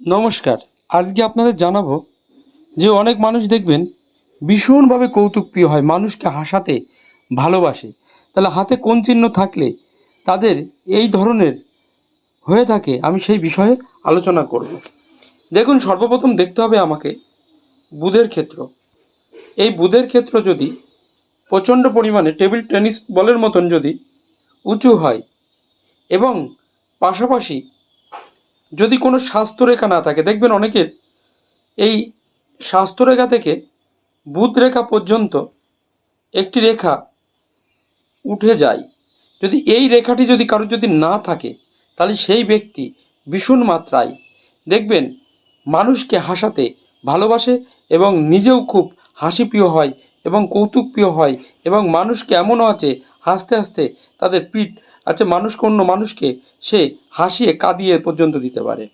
নমস্কার। আজকে আপনাদের জানাবো যে অনেক মানুষ দেখবেন ভীষণভাবে কৌতুকপ্রিয় হয়, মানুষকে হাসাতে ভালোবাসে। তাহলে হাতে কোন চিহ্ন থাকলে তাদের এই ধরনের হয়ে থাকে, আমি সেই বিষয়ে আলোচনা করব। দেখুন, সর্বপ্রথম দেখতে হবে আমাকে বুধের ক্ষেত্র। এই বুধের ক্ষেত্র যদি প্রচণ্ড পরিমাণে টেবিল টেনিস বলের মতন যদি উঁচু হয় এবং পাশাপাশি যদি কোনো স্বাস্থ্যরেখা না থাকে, দেখবেন অনেকের এই স্বাস্থ্যরেখা থেকে বুধ রেখা পর্যন্ত একটি রেখা উঠে যায়। যদি এই রেখাটি যদি কারোর যদি না থাকে, তাহলে সেই ব্যক্তি ভীষণ মাত্রায় দেখবেন মানুষকে হাসাতে ভালোবাসে এবং নিজেও খুব হাসিপ্রিয় হয় এবং কৌতুকপ্রিয় হয় এবং মানুষকে এমনও আছে হাসতে হাসতে তাদের পিঠ আছে, মানুষকে অন্য মানুষকে সে হাসিয়ে কাঁদিয়ে পর্যন্ত দিতে পারে।